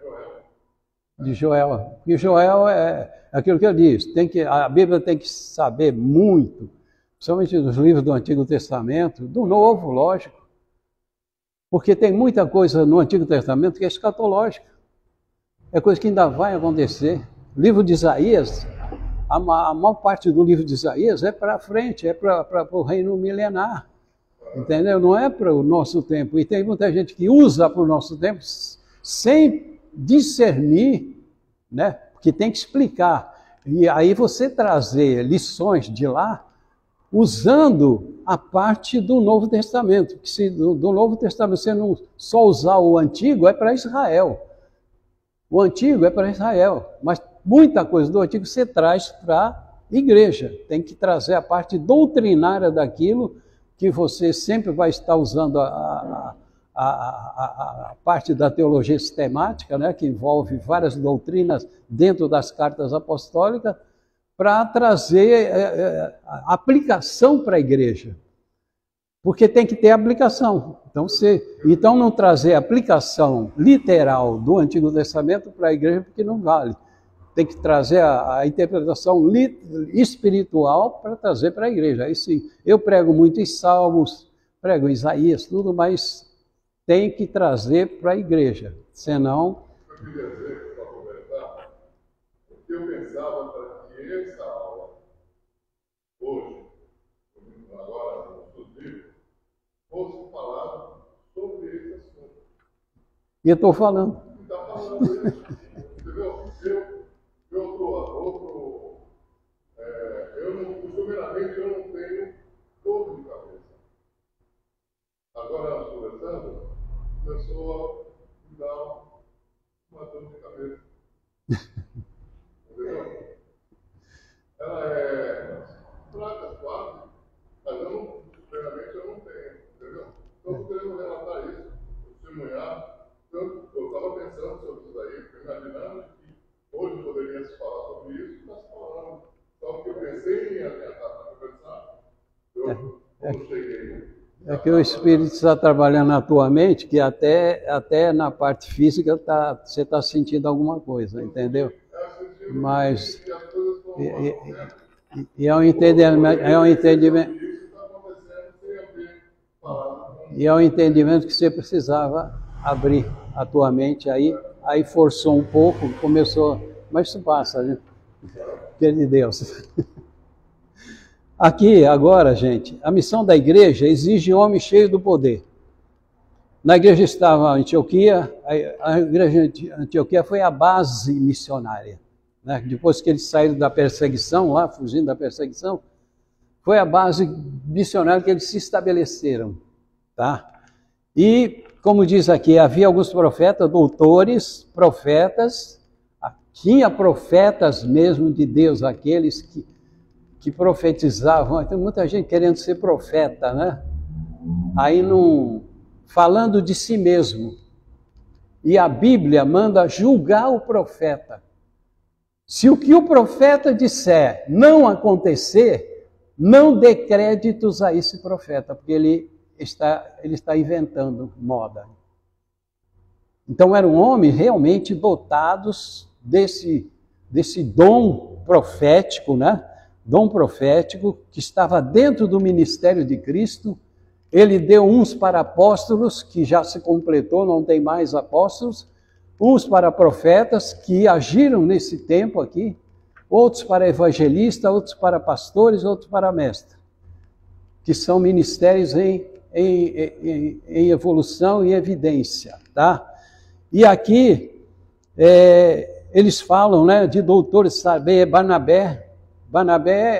Joel. De Joel. E Joel é aquilo que eu disse, a Bíblia tem que saber muito, principalmente dos livros do Antigo Testamento, do Novo, lógico, porque tem muita coisa no Antigo Testamento que é escatológica, é coisa que ainda vai acontecer. O livro de Isaías, a maior parte do livro de Isaías é para frente, é para o reino milenar, entendeu? Não é para o nosso tempo. E tem muita gente que usa para o nosso tempo sem discernir, né? Porque tem que explicar. E aí você trazer lições de lá usando a parte do Novo Testamento. Que se do Novo Testamento você não só usar o Antigo, é para Israel. O Antigo é para Israel, mas muita coisa do Antigo você traz para a igreja. Tem que trazer a parte doutrinária daquilo que você sempre vai estar usando a parte da teologia sistemática, né, que envolve várias doutrinas dentro das cartas apostólicas, para trazer aplicação para a igreja. Porque tem que ter aplicação. Então não trazer aplicação literal do Antigo Testamento para a igreja, porque não vale. Tem que trazer a interpretação espiritual para trazer para a igreja. Aí sim, eu prego muito em Salmos, prego em Isaías, tudo, mas tem que trazer para a igreja. Senão... Eu queria dizer, para comentar, o que eu pensava para que essa aula, hoje, agora nos livros, fosse falado sobre esse assunto. E eu estou falando. Está falando isso, entendeu? Costumeiramente eu não tenho dor de cabeça. Agora, conversando, começou a me dar uma dor de cabeça. Entendeu? Ela é fraca, suave, mas costumeiramente eu não tenho. Entendeu? Então, estou querendo relatar isso, testemunhar. Então, eu estava pensando sobre isso aí, imaginando que hoje poderia se falar sobre isso, e está se falando. Só que eu pensei em adiantar para conversar, eu não cheguei. É que o Espírito está trabalhando na tua mente, que até na parte física você está sentindo alguma coisa, entendeu? Mas é um entendimento, e é um entendimento que você precisava abrir. atualmente, aí forçou um pouco, começou, mas isso passa, né? Que é de Deus. Aqui, agora, gente, a missão da igreja exige homem cheio do poder. Na igreja estava a Antioquia, a igreja de Antioquia foi a base missionária, né? Depois que eles saíram da perseguição, lá, fugindo da perseguição, foi a base missionária que eles se estabeleceram, tá? E, como diz aqui, havia alguns profetas, doutores, profetas, tinha profetas mesmo de Deus, aqueles que profetizavam. Tem muita gente querendo ser profeta, né? Aí não, falando de si mesmo. E a Bíblia manda julgar o profeta. Se o que o profeta disser não acontecer, não dê créditos a esse profeta, porque ele está inventando moda. Então eram homens realmente dotados desse dom profético, né? Dom profético que estava dentro do ministério de Cristo. Ele deu uns para apóstolos, que já se completou, não tem mais apóstolos, uns para profetas, que agiram nesse tempo aqui, outros para evangelistas, outros para pastores, outros para mestres, que são ministérios em evolução e evidência, tá? E aqui, eles falam, né, de doutores, sabe, Barnabé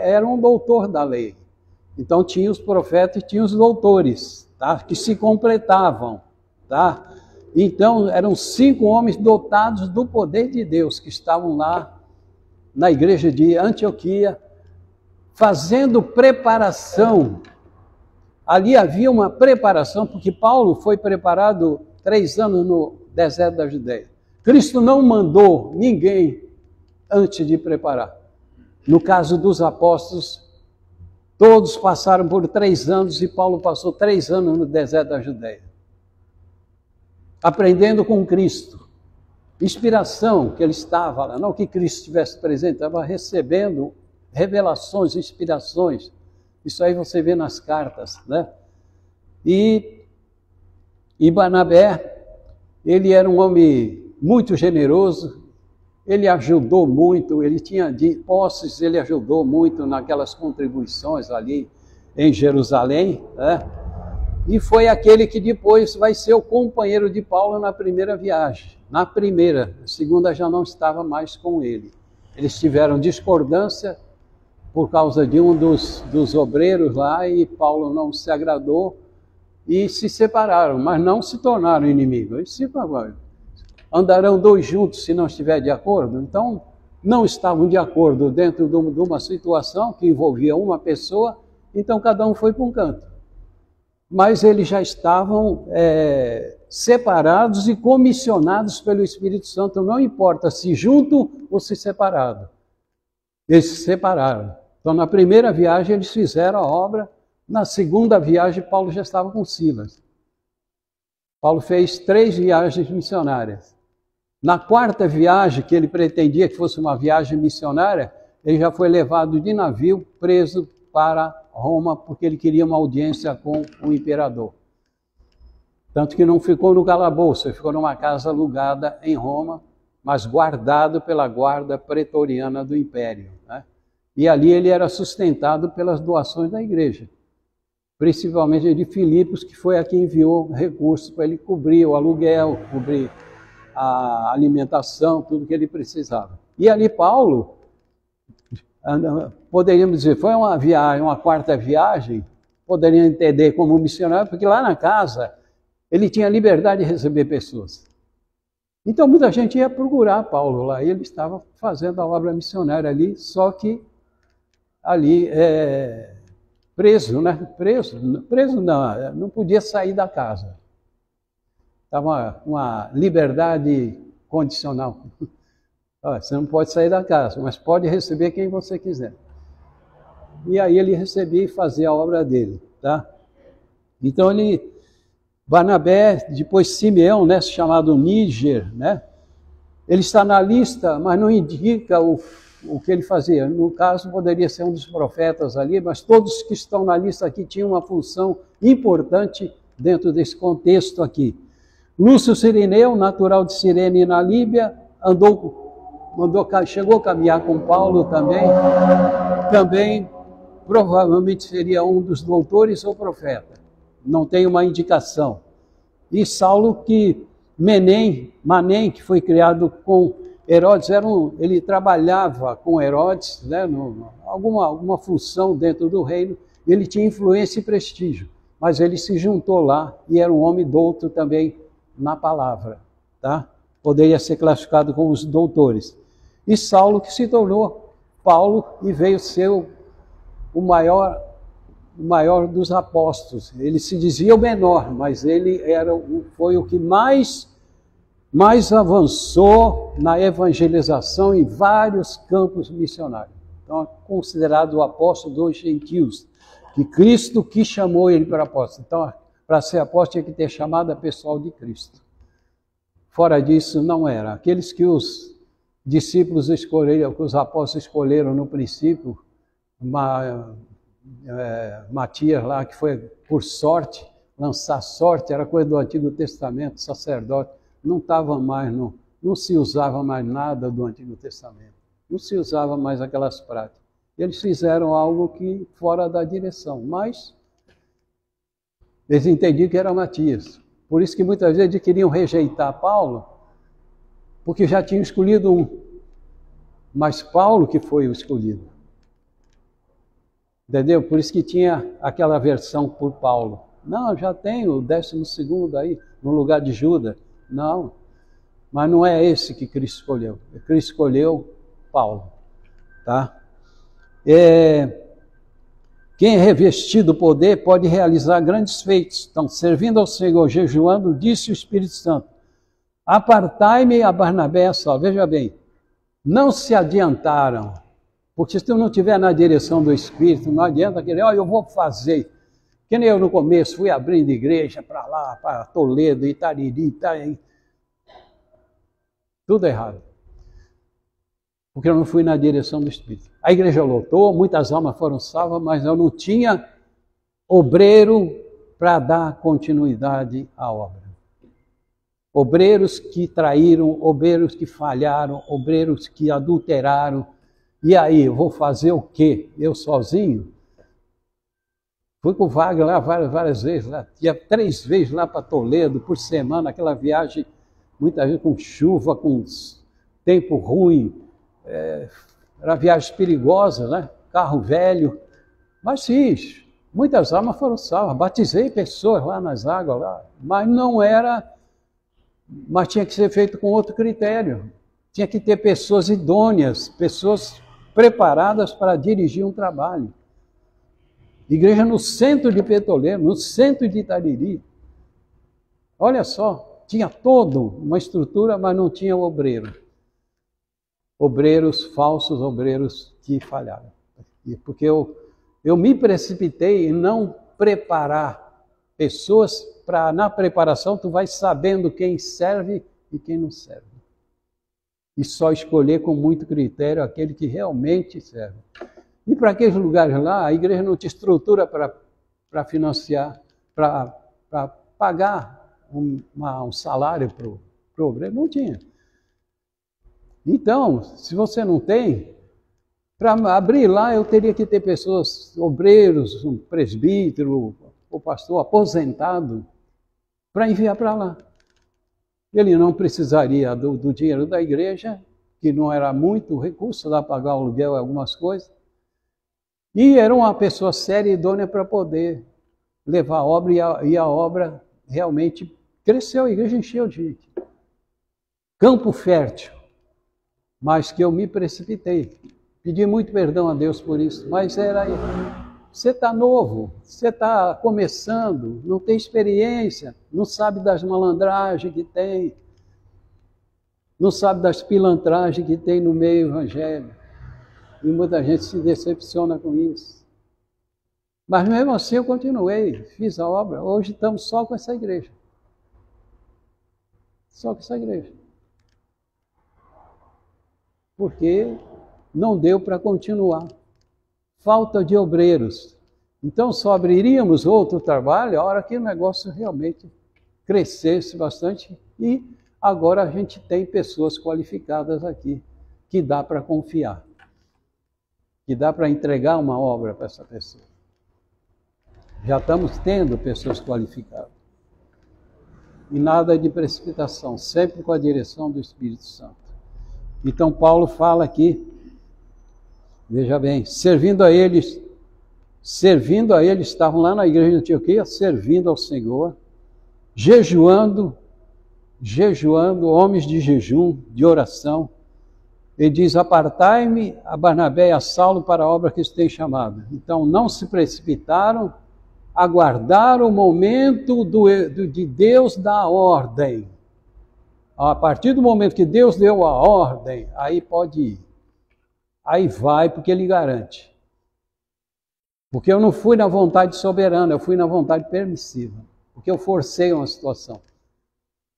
era um doutor da lei. Então tinha os profetas e tinha os doutores, tá? Que se completavam, tá? Então eram 5 homens dotados do poder de Deus que estavam lá na igreja de Antioquia, fazendo preparação. Ali havia uma preparação, porque Paulo foi preparado 3 anos no deserto da Judeia. Cristo não mandou ninguém antes de preparar. No caso dos apóstolos, todos passaram por 3 anos e Paulo passou 3 anos no deserto da Judeia. Aprendendo com Cristo. Inspiração que ele estava lá, não que Cristo estivesse presente, estava recebendo revelações, inspirações. Isso aí você vê nas cartas, né? E Barnabé, ele era um homem muito generoso, ele ajudou muito, ele tinha de posses, ele ajudou muito naquelas contribuições ali em Jerusalém, né? E foi aquele que depois vai ser o companheiro de Paulo na primeira viagem. Na primeira, a segunda já não estava mais com ele. Eles tiveram discordância por causa de um dos obreiros lá, e Paulo não se agradou e se separaram, mas não se tornaram inimigos. Eles se andarão 2 juntos se não estiver de acordo? Então, não estavam de acordo dentro de uma situação que envolvia uma pessoa, então cada um foi para um canto. Mas eles já estavam separados e comissionados pelo Espírito Santo, não importa se junto ou se separado. Eles se separaram. Então, na primeira viagem, eles fizeram a obra. Na segunda viagem, Paulo já estava com Silas. Paulo fez 3 viagens missionárias. Na 4ª viagem, que ele pretendia que fosse uma viagem missionária, ele já foi levado de navio, preso para Roma, porque ele queria uma audiência com o imperador. Tanto que não ficou no calabouço, ele ficou numa casa alugada em Roma, mas guardado pela guarda pretoriana do império, né? E ali ele era sustentado pelas doações da igreja, principalmente de Filipos, que foi a que enviou recursos para ele cobrir o aluguel, cobrir a alimentação, tudo que ele precisava. E ali Paulo, poderíamos dizer, foi uma viagem, uma 4ª viagem, poderíamos entender como missionário, porque lá na casa ele tinha liberdade de receber pessoas. Então muita gente ia procurar Paulo lá, e ele estava fazendo a obra missionária ali, só que ali preso, né? Preso não podia sair da casa. Estava uma liberdade condicional. Você não pode sair da casa, mas pode receber quem você quiser. E aí ele recebia e fazia a obra dele, tá? Então Barnabé, depois Simeão, né, chamado Níger, né? Ele está na lista, mas não indica o que ele fazia. No caso, poderia ser um dos profetas ali, mas todos que estão na lista aqui tinham uma função importante dentro desse contexto aqui. Lúcio Cirineu, natural de Cirene na Líbia, chegou a caminhar com Paulo também provavelmente seria um dos doutores ou profeta. Não tem uma indicação. E Saulo, Manem, que foi criado com Herodes, ele trabalhava com Herodes, né, alguma função dentro do reino, ele tinha influência e prestígio, mas ele se juntou lá e era um homem douto também na palavra, tá? Poderia ser classificado como os doutores. E Saulo, que se tornou Paulo e veio ser o maior dos apóstolos. Ele se dizia o menor, mas ele foi o que mais avançou na evangelização em vários campos missionários. Então, é considerado o apóstolo dos gentios, que Cristo que chamou ele para apóstolo. Então, para ser apóstolo, tinha que ter chamado a pessoal de Cristo. Fora disso, não era. Aqueles que os discípulos escolheram, que os apóstolos escolheram no princípio, Matias lá, que foi por sorte, lançar sorte, era coisa do Antigo Testamento, sacerdote, não estava mais, não se usava mais nada do Antigo Testamento, não se usava mais aquelas práticas. Eles fizeram algo que fora da direção, mas eles entendiam que era Matias. Por isso que muitas vezes queriam rejeitar Paulo, porque já tinham escolhido um, mas Paulo que foi o escolhido. Entendeu? Por isso que tinha aquela versão por Paulo. Não, já tem o 12º aí, no lugar de Judas. Não, mas não é esse que Cristo escolheu. Cristo escolheu Paulo, tá? Quem é revestido do poder pode realizar grandes feitos. Então, servindo ao Senhor, jejuando, disse o Espírito Santo: apartai-me a Barnabé, só, veja bem, não se adiantaram, porque se tu não estiver na direção do Espírito, não adianta querer, eu vou fazer. Que nem eu no começo, fui abrindo igreja para lá, para Toledo, Itariri, Itaim. Tudo errado. Porque eu não fui na direção do Espírito. A igreja lotou, muitas almas foram salvas, mas eu não tinha obreiro para dar continuidade à obra. Obreiros que traíram, obreiros que falharam, obreiros que adulteraram. E aí, eu vou fazer o quê? Eu sozinho? Fui com o Wagner lá várias vezes, lá. Ia 3 vezes lá para Toledo por semana, aquela viagem, muitas vezes com chuva, com tempo ruim. Era viagem perigosa, né? Carro velho. Mas fiz. Muitas almas foram salvas. Batizei pessoas lá nas águas, lá. Mas não era... Mas tinha que ser feito com outro critério. Tinha que ter pessoas idôneas, pessoas preparadas para dirigir um trabalho. Igreja no centro de Petroleiro, no centro de Itariri. Olha só, tinha toda uma estrutura, mas não tinha obreiro. Obreiros falsos, obreiros que falharam. Porque eu me precipitei em não preparar pessoas para, na preparação, tu vai sabendo quem serve e quem não serve. E só escolher com muito critério aquele que realmente serve. E para aqueles lugares lá, a igreja não tinha estrutura para financiar, para pagar um salário para o obreiro, não tinha. Então, se você não tem, para abrir lá eu teria que ter pessoas, obreiros, um presbítero, o pastor aposentado, para enviar para lá. Ele não precisaria do dinheiro da igreja, que não era muito recurso, dá para pagar o aluguel e algumas coisas. E era uma pessoa séria e idônea para poder levar a obra, e a obra realmente cresceu, a igreja encheu de gente. Campo fértil, mas que eu me precipitei. Pedi muito perdão a Deus por isso, mas era... Você está novo, você está começando, não tem experiência, não sabe das malandragens que tem, não sabe das pilantragens que tem no meio evangélico. E muita gente se decepciona com isso. Mas mesmo assim eu continuei, fiz a obra. Hoje estamos só com essa igreja. Só com essa igreja. Porque não deu para continuar. Falta de obreiros. Então só abriríamos outro trabalho a hora que o negócio realmente crescesse bastante, e agora a gente tem pessoas qualificadas aqui, que dá para confiar, que dá para entregar uma obra para essa pessoa. Já estamos tendo pessoas qualificadas. E nada de precipitação, sempre com a direção do Espírito Santo. Então Paulo fala aqui, veja bem, servindo a eles, estavam lá na igreja de Antioquia, servindo ao Senhor, jejuando, homens de jejum, de oração. Ele diz, apartai-me a Barnabé e a Saulo para a obra que eles têm chamado. Então não se precipitaram, aguardaram o momento de Deus dar a ordem. A partir do momento que Deus deu a ordem, aí pode ir. Aí vai, porque Ele garante. Porque eu não fui na vontade soberana, eu fui na vontade permissiva. Porque eu forcei uma situação.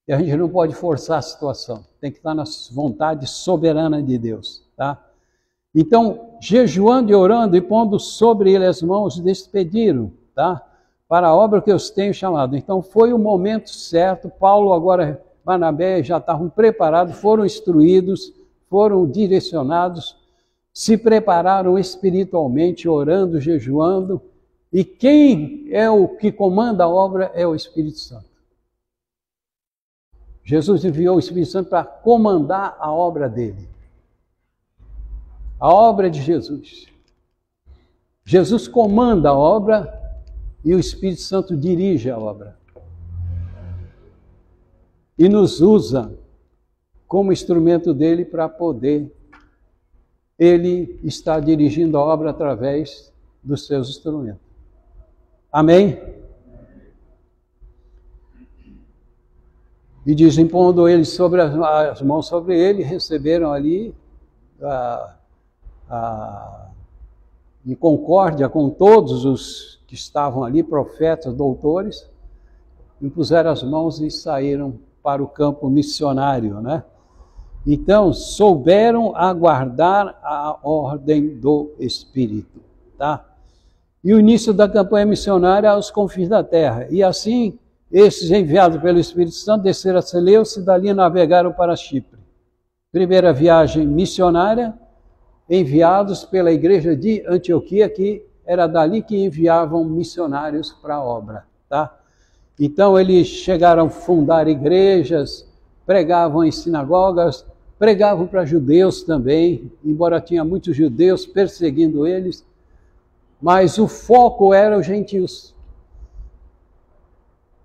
E a gente não pode forçar a situação. Tem que estar na vontade soberana de Deus, tá? Então, jejuando e orando e pondo sobre ele as mãos, despediram, tá? Para a obra que eu os tenho chamado. Então, foi o momento certo. Paulo, agora, Barnabé já estavam preparados, foram instruídos, foram direcionados, se prepararam espiritualmente, orando, jejuando. E quem é o que comanda a obra é o Espírito Santo. Jesus enviou o Espírito Santo para comandar a obra dele. A obra de Jesus. Jesus comanda a obra e o Espírito Santo dirige a obra. E nos usa como instrumento dele para poder ele estar dirigindo a obra através dos seus instrumentos. Amém? E diz, impondo eles sobre as mãos sobre ele, receberam ali em concórdia com todos os que estavam ali, profetas, doutores, impuseram as mãos e saíram para o campo missionário, né? Então, souberam aguardar a ordem do Espírito, tá? E o início da campanha missionária aos confins da terra. E assim, esses enviados pelo Espírito Santo desceram a Seleucia e dali navegaram para Chipre. Primeira viagem missionária, enviados pela igreja de Antioquia, que era dali que enviavam missionários para a obra, tá? Então eles chegaram a fundar igrejas, pregavam em sinagogas, pregavam para judeus também, embora tinha muitos judeus perseguindo eles, mas o foco era os gentios.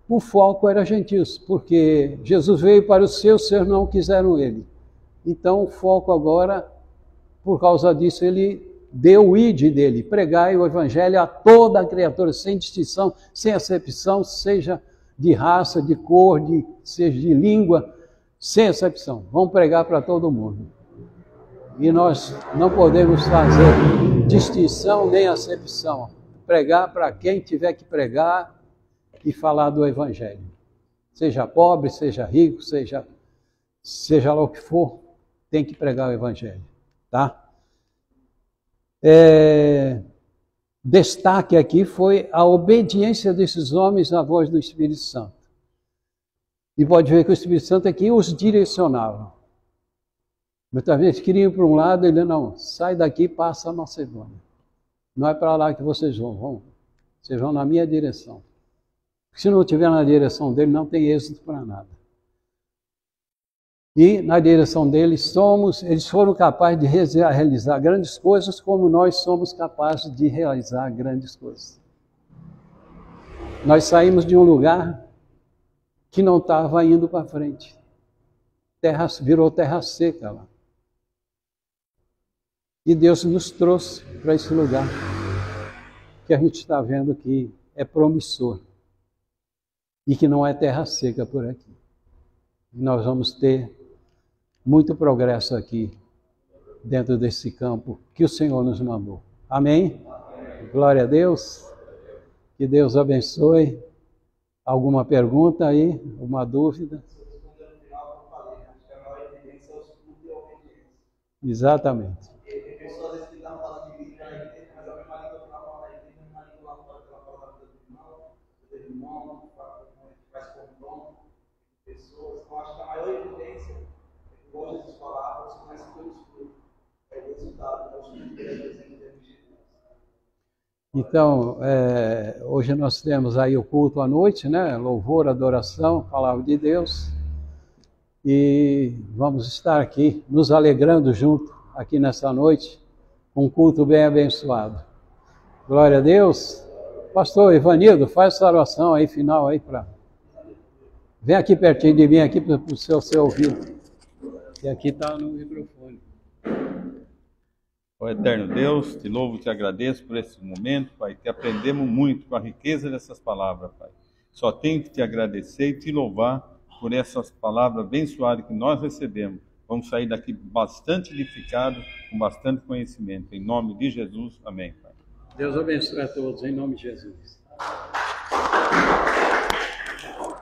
O foco era gentios, porque Jesus veio para os seus não quiseram ele. Então o foco agora, por causa disso, ele deu o id dele, pregai o evangelho a toda a criatura, sem distinção, sem acepção, seja de raça, de cor, seja de língua, sem exceção. Vamos pregar para todo mundo. E nós não podemos fazer distinção nem acepção. Pregar para quem tiver que pregar e falar do evangelho. Seja pobre, seja rico, seja lá o que for, tem que pregar o evangelho, tá? Destaque aqui foi a obediência desses homens à voz do Espírito Santo. E pode ver que o Espírito Santo aqui os direcionava. Muitas vezes queriam ir para um lado, ele não, sai daqui e passa a Macedônia. Não é para lá que vocês vão, vocês vão na minha direção. Se não estiver na direção dele, não tem êxito para nada. E na direção deles eles foram capazes de realizar grandes coisas, como nós somos capazes de realizar grandes coisas. Nós saímos de um lugar que não estava indo para frente. Virou terra seca lá. E Deus nos trouxe para esse lugar que a gente está vendo que é promissor e que não é terra seca por aqui. E nós vamos ter muito progresso aqui dentro desse campo que o Senhor nos mandou. Amém? Amém. Glória a Deus. Que Deus abençoe. Alguma pergunta aí? Alguma dúvida? Exatamente. Tem pessoas às vezes que estão falando de vida na igreja, mas a mesma língua que está falando na igreja, a mesma língua lá fora que ela fala da vida do irmão, faz confronto. pessoas. Então, acho que a maior evidência é que, como Jesus falava, você conhece pelos frutos. É o resultado, os frutos que ele apresenta de Jesus. Então, hoje nós temos aí o culto à noite, né? Louvor, adoração, palavra de Deus. E vamos estar aqui nos alegrando junto aqui nessa noite, um culto bem abençoado. Glória a Deus. Pastor Ivanildo, faz essa oração aí final aí para. Vem aqui pertinho de mim aqui para o seu ouvido. E aqui está no microfone. Ó eterno Deus, te louvo e te agradeço por esse momento, Pai, que aprendemos muito com a riqueza dessas palavras, Pai. Só tenho que te agradecer e te louvar por essas palavras abençoadas que nós recebemos. Vamos sair daqui bastante edificados, com bastante conhecimento. Em nome de Jesus, amém, Pai. Deus abençoe a todos, em nome de Jesus.